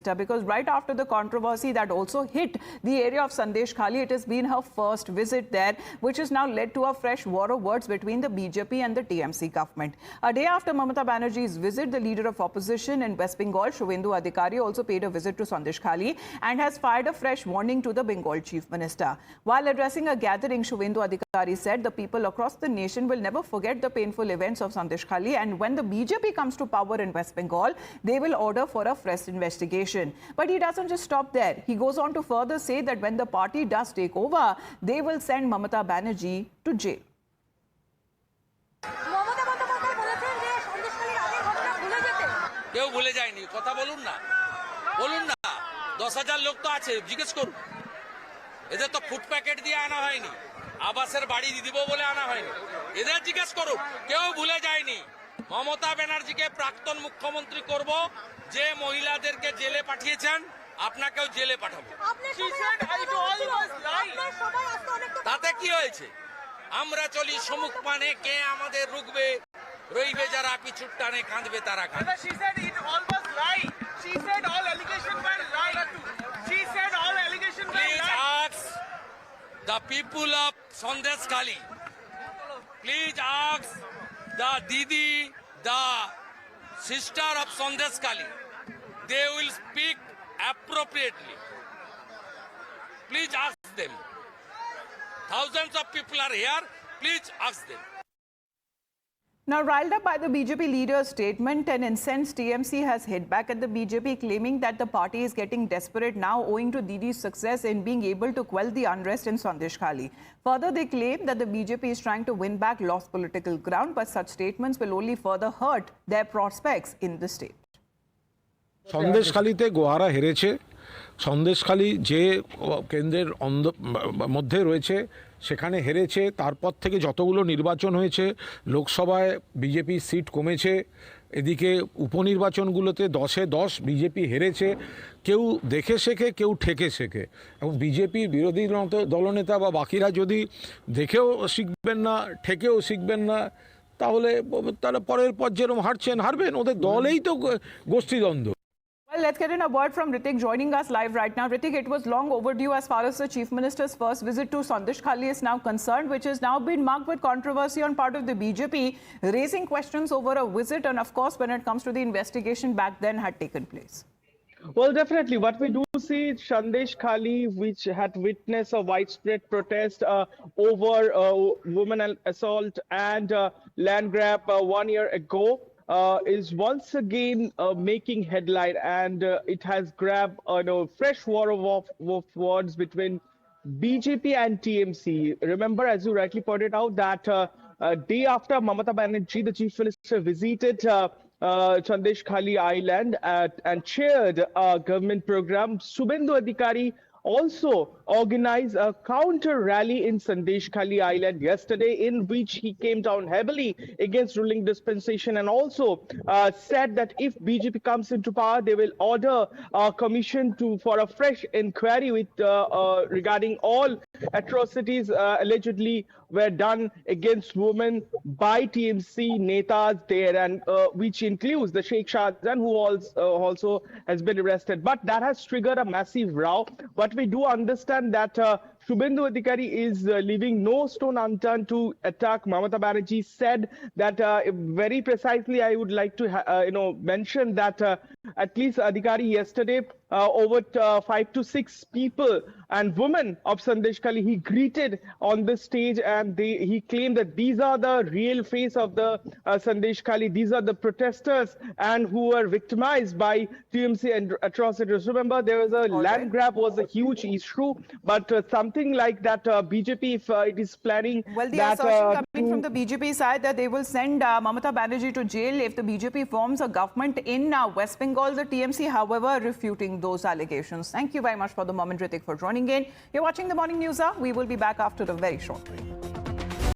because right after the controversy that also hit the area of Sandesh Khali, it has been her first visit there, which has now led to a fresh war of words between the BJP and the TMC government. A day after Mamata Banerjee's visit, the leader of opposition in West Bengal, Shubhendu Adhikari, also paid a visit to Sandesh Khali and has fired a fresh warning to the Bengal Chief Minister. While addressing a gathering, Shubhendu Adhikari said the people across the nation will never forget the painful events of Sandesh Khali, and when the BJP comes to power in West Bengal, they will order for a fresh investigation. But he doesn't just stop there. He goes on to further say that when the party does take over, they will send Mamata Banerjee to jail. কেউ ভুলে যায়নি, কথা বলুন না 10,000 লোক তো আছে, জিজ্ঞেস করুন। এদের তো ফুড প্যাকেট দিয়ে আনা হয়নি, আবাসের বাড়ি দিব বলে আনা হয়নি, এদের জিজ্ঞেস করুন। কেউ ভুলে যায়নি। মমতা ব্যানার্জিকে প্রাক্তন মুখ্যমন্ত্রী করব, যে মহিলাদেরকে জেলে পাঠিয়েছেন আপনাকেও জেলে পাঠাবো। তাতে কি হয়েছে? আমরা চলি সমুখ পানে, কে আমাদের রুখবে? রইবে যারা পিছুর টানে, কাঁদবে তারা কাঁদবে। Please ask the people of Sandesh Khali. Please ask the Didi, the sister of Sandesh Khali. They will speak appropriately. Please ask them. Thousands of people are here. Please ask them. Now, riled up by the BJP leader's statement, an incensed TMC has hit back at the BJP, claiming that the party is getting desperate now owing to Didi's success in being able to quell the unrest in Sandesh Khali. Further, they claim that the BJP is trying to win back lost political ground, but such statements will only further hurt their prospects in the state. Sandesh খালিতে গোহারা হেরেছে। সন্দেশ খালি যে কেন্দ্রের মধ্যে রয়েছে সেখানে হেরেছে। তারপর থেকে যতগুলো নির্বাচন হয়েছে, লোকসভায় বিজেপি সিট কমেছে, এদিকে উপনির্বাচনগুলোতে 10-এ 10 বিজেপি হেরেছে। কেউ দেখে শেখে, কেউ ঠেকে শেখে। এবং বিজেপির বিরোধী দলনেতা বা বাকিরা যদি দেখেও শিখবেন না, ঠেকেও শিখবেন না, তাহলে তারা পরের পর যেরকম হারবেন, ওদের দলেই তো গোষ্ঠীদ্বন্দ্ব। Well, let's get in a word from Ritik joining us live right now. Ritik, it was long overdue as far as the Chief Minister's first visit to Sandesh Khali is now concerned, which has now been marked with controversy on part of the BJP, raising questions over a visit and, of course, when it comes to the investigation back then had taken place. Well, definitely. What we do see, Sandesh Khali, which had witnessed a widespread protest over women assault and land grab 1 year ago, is once again making headline, and it has grabbed fresh war of words between BJP and TMC. Remember, as you rightly pointed out, that day after Mamata Banerjee, the Chief Minister, visited Sandesh Khali Island and chaired a government program, Shubhendu Adhikari also organized a counter rally in Sandesh Khali Island yesterday, in which he came down heavily against ruling dispensation, and also said that if BJP comes into power, they will order a commission for a fresh inquiry with regarding all atrocities allegedly were done against women by TMC netas there, and which includes the Sheikh Shahjahan, who also has been arrested. But that has triggered a massive row. What we do understand that Shubhendu Adhikari is leaving no stone unturned to attack Mamata Banerjee. Said that very precisely, I would like to mention that at least Adhikari yesterday over 5 to 6 people and women of Sandesh Khali he greeted on the stage, and he claimed that these are the real face of the Sandesh Khali. These are the protesters and who were victimized by TMC and atrocities. Remember, there was a land grab was a huge issue, but something like that BJP, if it is planning. Well, the assertion coming from the BJP side that they will send Mamata Banerjee to jail if the BJP forms a government in West Bengal. The TMC, however, refuting those allegations. Thank you very much for the moment, Ritik, for joining in. You're watching the Morning News Hour. We will be back after a very short break.